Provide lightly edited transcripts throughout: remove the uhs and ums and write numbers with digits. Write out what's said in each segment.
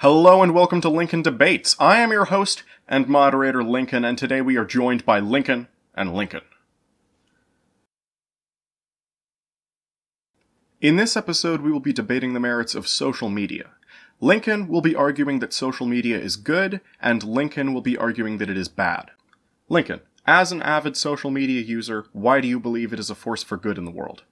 Hello and welcome to Lincoln Debates. I am your host and moderator Lincoln, and today we are joined by Lincoln and Lincoln. In this episode, we will be debating the merits of social media. Lincoln will be arguing that social media is good, and Lincoln will be arguing that it is bad. Lincoln, as an avid social media user, why do you believe it is a force for good in the world?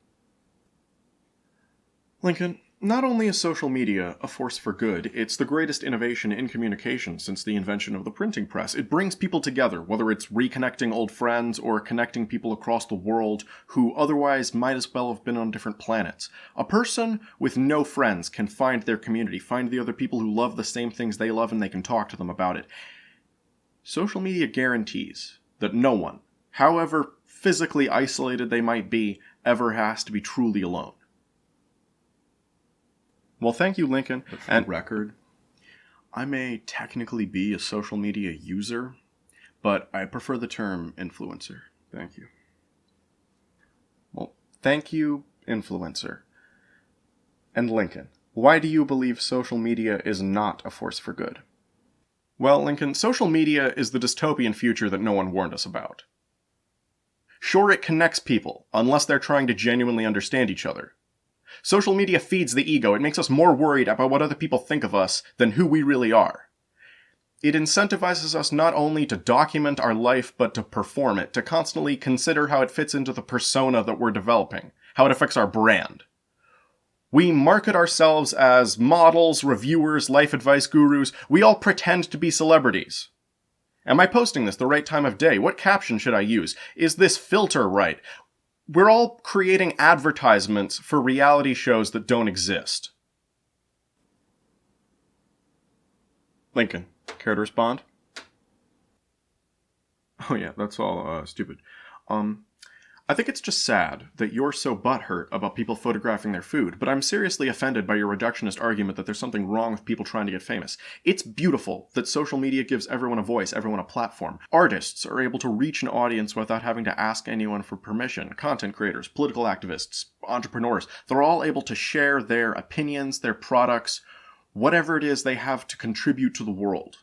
Lincoln, not only is social media a force for good, it's the greatest innovation in communication since the invention of the printing press. It brings people together, whether it's reconnecting old friends or connecting people across the world who otherwise might as well have been on different planets. A person with no friends can find their community, find the other people who love the same things they love, and they can talk to them about it. Social media guarantees that no one, however physically isolated they might be, ever has to be truly alone. Well, thank you, Lincoln. And record, I may technically be a social media user, but I prefer the term influencer. Thank you. Well, thank you, influencer. And Lincoln, why do you believe social media is not a force for good? Well, Lincoln, social media is the dystopian future that no one warned us about. Sure, it connects people, unless they're trying to genuinely understand each other. Social media feeds the ego. It makes us more worried about what other people think of us than who we really are. It incentivizes us not only to document our life, but to perform it, to constantly consider how it fits into the persona that we're developing, how it affects our brand. We market ourselves as models, reviewers, life advice gurus. We all pretend to be celebrities. Am I posting this the right time of day? What caption should I use? Is this filter right? We're all creating advertisements for reality shows that don't exist. Lincoln, care to respond? Oh yeah, that's all stupid. I think it's just sad that you're so butthurt about people photographing their food, but I'm seriously offended by your reductionist argument that there's something wrong with people trying to get famous. It's beautiful that social media gives everyone a voice, everyone a platform. Artists are able to reach an audience without having to ask anyone for permission. Content creators, political activists, entrepreneurs, they're all able to share their opinions, their products, whatever it is they have to contribute to the world.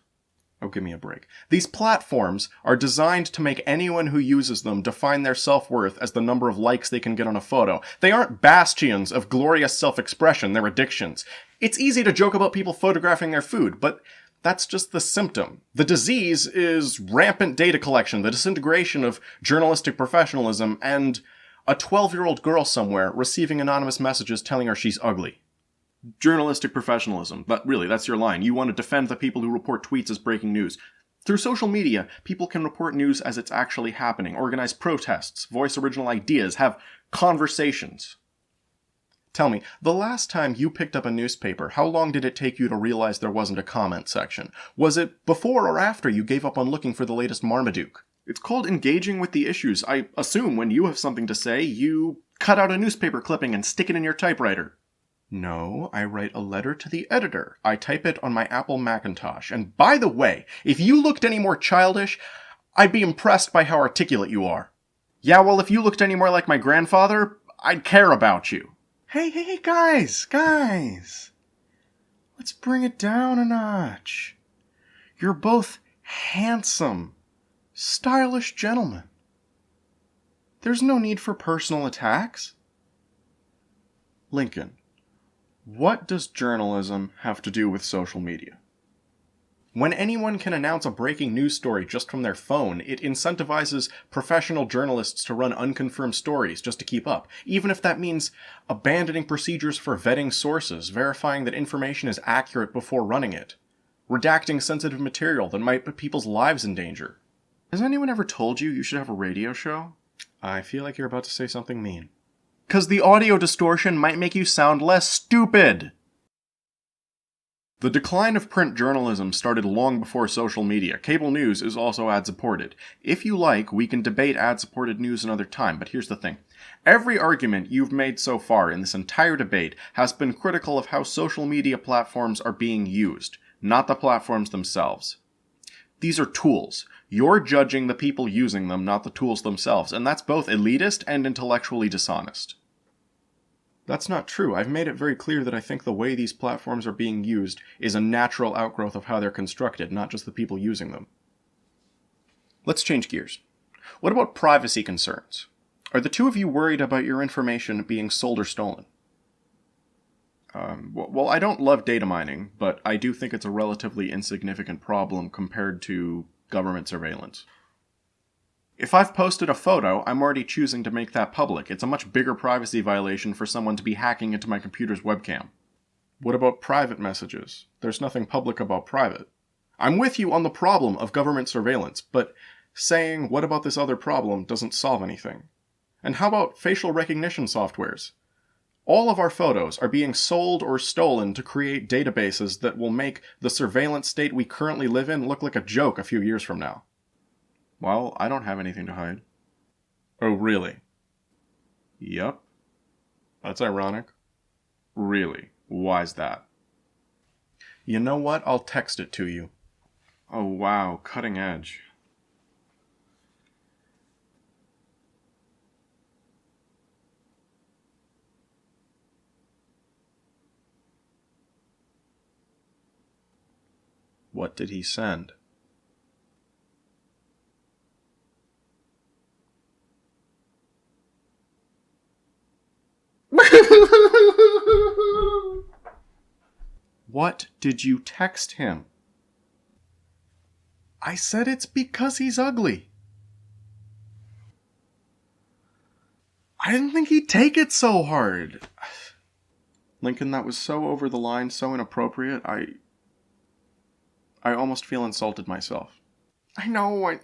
Oh, give me a break. These platforms are designed to make anyone who uses them define their self-worth as the number of likes they can get on a photo. They aren't bastions of glorious self-expression, they're addictions. It's easy to joke about people photographing their food, but that's just the symptom. The disease is rampant data collection, the disintegration of journalistic professionalism, and a 12-year-old girl somewhere receiving anonymous messages telling her she's ugly. Journalistic professionalism. But really, that's your line. You want to defend the people who report tweets as breaking news. Through social media, people can report news as it's actually happening, organize protests, voice original ideas, have conversations. Tell me, the last time you picked up a newspaper, how long did it take you to realize there wasn't a comment section? Was it before or after you gave up on looking for the latest Marmaduke? It's called engaging with the issues. I assume when you have something to say, you cut out a newspaper clipping and stick it in your typewriter. No, I write a letter to the editor. I type it on my Apple Macintosh. And by the way, if you looked any more childish, I'd be impressed by how articulate you are. Yeah, well, if you looked any more like my grandfather, I'd care about you. Hey, guys. Let's bring it down a notch. You're both handsome, stylish gentlemen. There's no need for personal attacks. Lincoln, what does journalism have to do with social media? When anyone can announce a breaking news story just from their phone, it incentivizes professional journalists to run unconfirmed stories just to keep up, even if that means abandoning procedures for vetting sources, verifying that information is accurate before running it, redacting sensitive material that might put people's lives in danger. Has anyone ever told you should have a radio show? I feel like you're about to say something mean. 'Cause the audio distortion might make you sound less stupid. The decline of print journalism started long before social media. Cable news is also ad-supported. If you like, we can debate ad-supported news another time, but here's the thing. Every argument you've made so far in this entire debate has been critical of how social media platforms are being used, not the platforms themselves. These are tools. You're judging the people using them, not the tools themselves, and that's both elitist and intellectually dishonest. That's not true. I've made it very clear that I think the way these platforms are being used is a natural outgrowth of how they're constructed, not just the people using them. Let's change gears. What about privacy concerns? Are the two of you worried about your information being sold or stolen? Well, I don't love data mining, but I do think it's a relatively insignificant problem compared to government surveillance. If I've posted a photo, I'm already choosing to make that public. It's a much bigger privacy violation for someone to be hacking into my computer's webcam. What about private messages? There's nothing public about private. I'm with you on the problem of government surveillance, but saying, what about this other problem, doesn't solve anything. And how about facial recognition softwares? All of our photos are being sold or stolen to create databases that will make the surveillance state we currently live in look like a joke a few years from now. Well, I don't have anything to hide. Oh, really? Yup. That's ironic. Really? Why's that? You know what? I'll text it to you. Oh, wow. Cutting edge. What did he send? What did you text him? I said it's because he's ugly. I didn't think he'd take it so hard. Lincoln, that was so over the line, so inappropriate. I almost feel insulted myself. I know,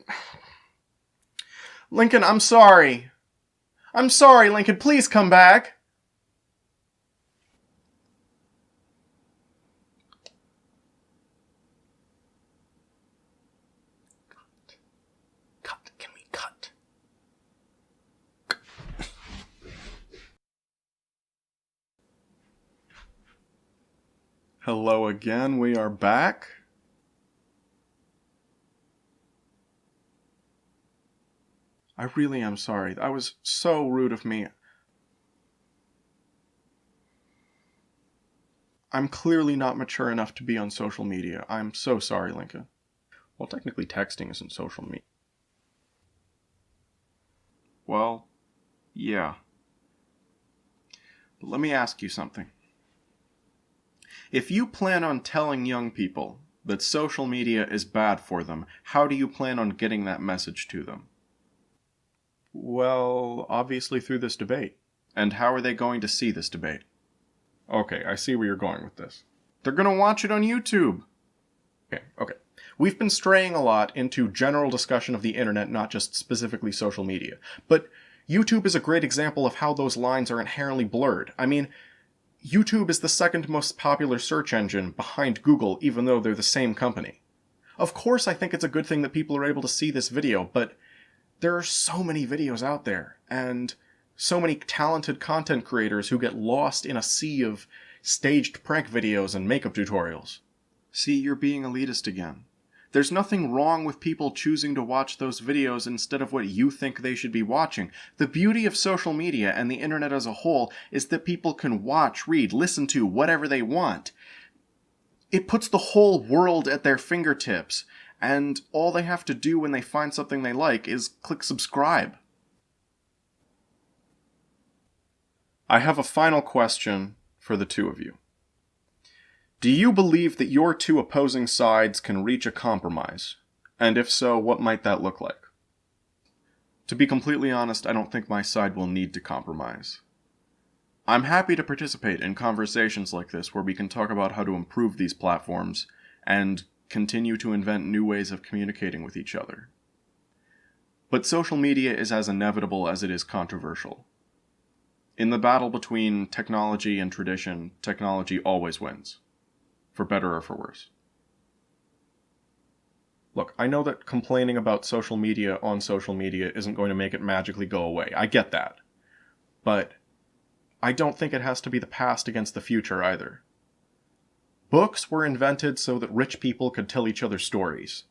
Lincoln, I'm sorry. I'm sorry, Lincoln, please come back. Cut. Can we cut? Hello again, we are back. I really am sorry. That was so rude of me. I'm clearly not mature enough to be on social media. I'm so sorry, Lincoln. Well, technically texting isn't social media. Well, yeah. But let me ask you something. If you plan on telling young people that social media is bad for them, how do you plan on getting that message to them? Well, obviously through this debate. And how are they going to see this debate? Okay, I see where you're going with this. They're going to watch it on YouTube. Okay. We've been straying a lot into general discussion of the internet, not just specifically social media. But YouTube is a great example of how those lines are inherently blurred. I mean, YouTube is the second most popular search engine behind Google, even though they're the same company. Of course, I think it's a good thing that people are able to see this video, but there are so many videos out there, and so many talented content creators who get lost in a sea of staged prank videos and makeup tutorials. See, you're being elitist again. There's nothing wrong with people choosing to watch those videos instead of what you think they should be watching. The beauty of social media and the internet as a whole is that people can watch, read, listen to whatever they want. It puts the whole world at their fingertips, and all they have to do when they find something they like is click subscribe. I have a final question for the two of you. Do you believe that your two opposing sides can reach a compromise? And if so, what might that look like? To be completely honest, I don't think my side will need to compromise. I'm happy to participate in conversations like this where we can talk about how to improve these platforms and continue to invent new ways of communicating with each other. But social media is as inevitable as it is controversial. In the battle between technology and tradition, technology always wins. For better or for worse. Look, I know that complaining about social media on social media isn't going to make it magically go away. I get that. But I don't think it has to be the past against the future either. Books were invented so that rich people could tell each other stories.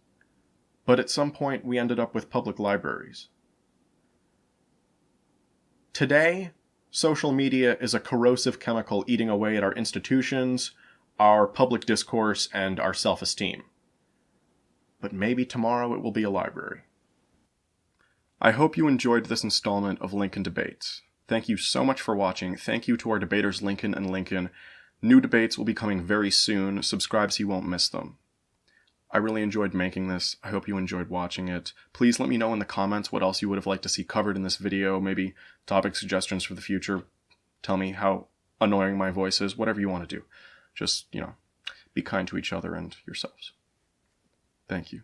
But at some point we ended up with public libraries. Today, Social media is a corrosive chemical eating away at our institutions, our public discourse, and our self-esteem. But maybe tomorrow it will be a library. I hope you enjoyed this installment of Lincoln Debates. Thank you so much for watching. Thank you to our debaters Lincoln and Lincoln. New debates will be coming very soon. Subscribe so you won't miss them. I really enjoyed making this. I hope you enjoyed watching it. Please let me know in the comments what else you would have liked to see covered in this video, maybe topic suggestions for the future. Tell me how annoying my voice is, whatever you want to do. Just, be kind to each other and yourselves. Thank you.